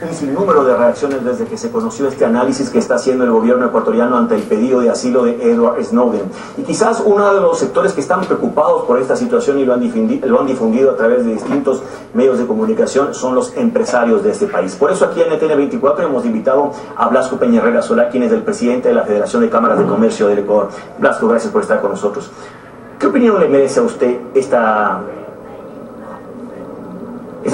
un sinnúmero de reacciones desde que se conoció este análisis que está haciendo el gobierno ecuatoriano ante el pedido de asilo de Edward Snowden. Y quizás uno de los sectores que están preocupados por esta situación y lo han difundido a través de distintos medios de comunicación son los empresarios de este país. Por eso aquí en NTN24 hemos invitado a Blasco Peña Herrera Solá, quien es el presidente de la Federación de Cámaras de Comercio del Ecuador. Blasco, gracias por estar con nosotros. ¿Qué opinión le merece a usted esta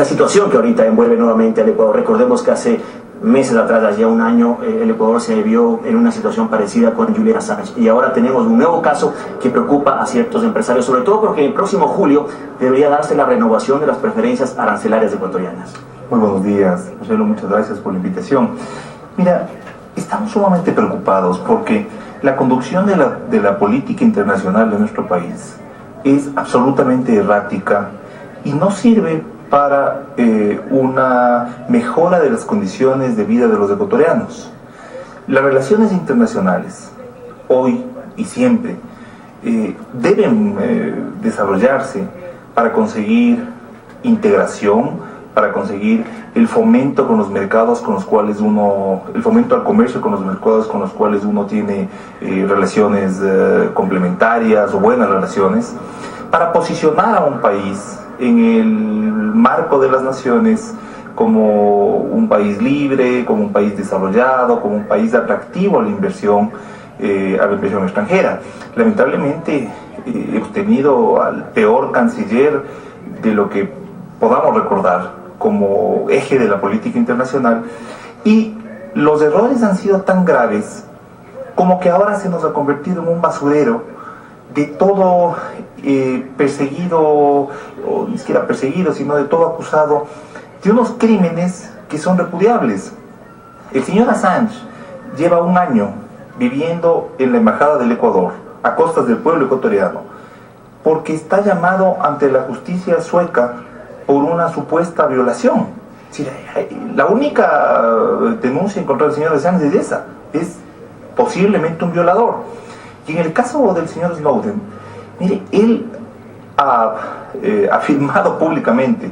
situación que ahorita envuelve nuevamente al Ecuador? Recordemos que hace meses atrás, allá un año, el Ecuador se vio en una situación parecida con Julian Assange, y ahora tenemos un nuevo caso que preocupa a ciertos empresarios, sobre todo porque el próximo julio debería darse la renovación de las preferencias arancelarias ecuatorianas. Muy buenos días, Marcelo, muchas gracias por la invitación. Mira, estamos sumamente preocupados porque la conducción de la política internacional de nuestro país es absolutamente errática y no sirve para una mejora de las condiciones de vida de los ecuatorianos. Las relaciones internacionales, hoy y siempre, deben desarrollarse para conseguir integración, para conseguir el fomento con los mercados con los cuales el fomento al comercio con los mercados con los cuales uno tiene relaciones complementarias o buenas relaciones, para posicionar a un país en el marco de las naciones como un país libre, como un país desarrollado, como un país atractivo a la inversión extranjera. Lamentablemente hemos tenido al peor canciller de lo que podamos recordar como eje de la política internacional, y los errores han sido tan graves como que ahora se nos ha convertido en un basurero de todo perseguido, o ni siquiera perseguido, sino de todo acusado de unos crímenes que son repudiables. El señor Assange lleva un año viviendo en la Embajada del Ecuador, a costas del pueblo ecuatoriano, porque está llamado ante la justicia sueca por una supuesta violación. Es decir, la única denuncia en contra del señor Assange es esa, es posiblemente un violador. Y en el caso del señor Snowden, mire, él ha afirmado públicamente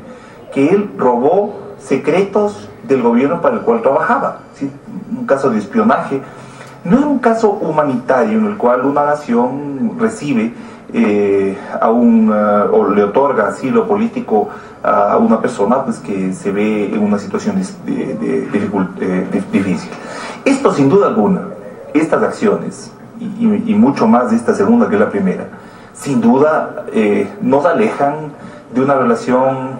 que él robó secretos del gobierno para el cual trabajaba. ¿Sí? Un caso de espionaje. No es un caso humanitario en el cual una nación recibe o le otorga asilo político a una persona pues, que se ve en una situación difícil. Esto, sin duda alguna, estas acciones, y mucho más de esta segunda que es la primera, sin duda nos alejan de una relación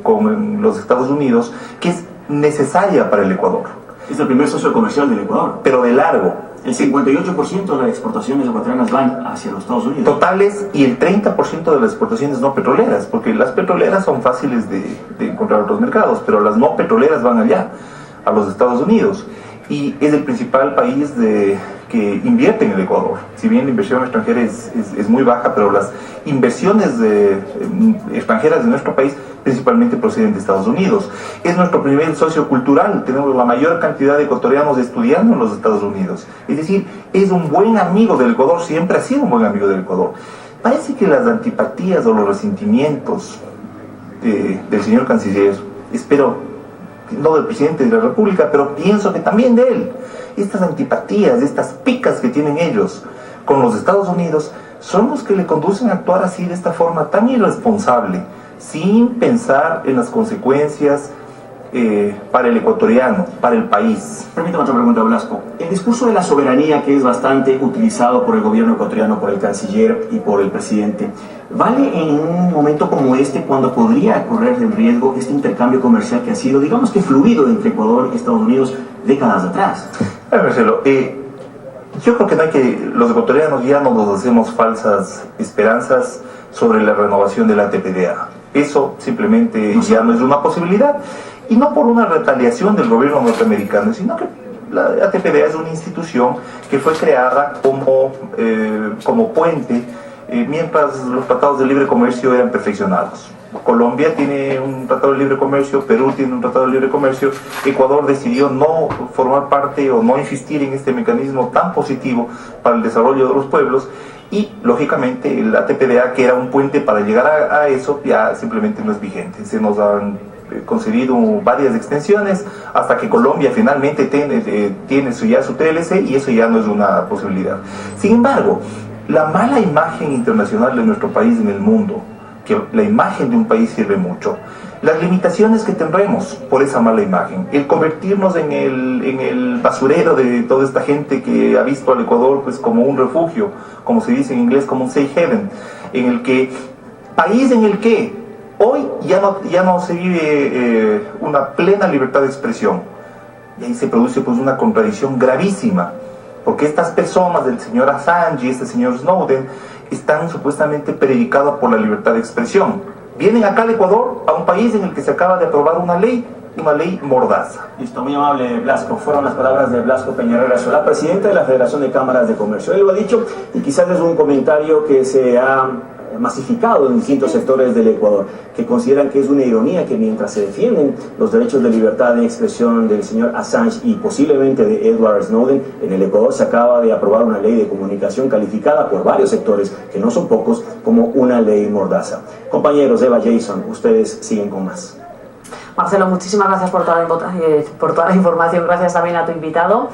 con los Estados Unidos que es necesaria para el Ecuador. Es el primer socio comercial del Ecuador. Pero de largo. El 58% de las exportaciones ecuatorianas van hacia los Estados Unidos. Totales, y el 30% de las exportaciones no petroleras, porque las petroleras son fáciles de encontrar otros mercados, pero las no petroleras van allá, a los Estados Unidos. Y es el principal país que invierte en el Ecuador. Si bien la inversión extranjera es muy baja, pero las inversiones extranjeras de nuestro país principalmente proceden de Estados Unidos. Es nuestro primer socio cultural, tenemos la mayor cantidad de ecuatorianos estudiando en los Estados Unidos. Es decir, es un buen amigo del Ecuador, siempre ha sido un buen amigo del Ecuador. Parece que las antipatías o los resentimientos del señor canciller, espero no del presidente de la República, pero pienso que también de él, estas antipatías, estas picas que tienen ellos con los Estados Unidos, son los que le conducen a actuar así, de esta forma tan irresponsable, sin pensar en las consecuencias para el ecuatoriano, para el país. Permítame otra pregunta, Blasco. El discurso de la soberanía, que es bastante utilizado por el gobierno ecuatoriano, por el canciller y por el presidente, ¿vale en un momento como este, cuando podría correr el riesgo este intercambio comercial que ha sido, digamos que fluido entre Ecuador y Estados Unidos décadas atrás? Marcelo, yo creo que los ecuatorianos ya no nos hacemos falsas esperanzas sobre la renovación de la ATPDA. Eso simplemente ya no es una posibilidad, y no por una retaliación del gobierno norteamericano, sino que la ATPDA es una institución que fue creada como puente mientras los tratados de libre comercio eran perfeccionados. Colombia tiene un tratado de libre comercio, Perú tiene un tratado de libre comercio, Ecuador decidió no formar parte o no insistir en este mecanismo tan positivo para el desarrollo de los pueblos, y lógicamente el ATPDA, que era un puente para llegar a eso, ya simplemente no es vigente. Se nos han concedido varias extensiones hasta que Colombia finalmente tiene ya su TLC, y eso ya no es una posibilidad. Sin embargo, la mala imagen internacional de nuestro país en el mundo, que la imagen de un país sirve mucho, las limitaciones que tendremos por esa mala imagen, el convertirnos en el basurero de toda esta gente que ha visto al Ecuador pues como un refugio, como se dice en inglés, como un safe haven, país en el que hoy ya no se vive una plena libertad de expresión, y ahí se produce pues una contradicción gravísima, porque estas personas, el señor Assange y este señor Snowden, están supuestamente predicados por la libertad de expresión. Vienen acá al Ecuador, a un país en el que se acaba de aprobar una ley mordaza. Listo, muy amable, Blasco. Fueron las palabras de Blasco Peñarera Solá, presidente de la Federación de Cámaras de Comercio. Él lo ha dicho, y quizás es un comentario que se ha masificado en distintos sectores del Ecuador, que consideran que es una ironía que mientras se defienden los derechos de libertad de expresión del señor Assange y posiblemente de Edward Snowden, en el Ecuador se acaba de aprobar una ley de comunicación calificada por varios sectores, que no son pocos, como una ley mordaza. Compañeros, Eva, Jason, ustedes siguen con más. Marcelo, muchísimas gracias por toda la información, gracias también a tu invitado.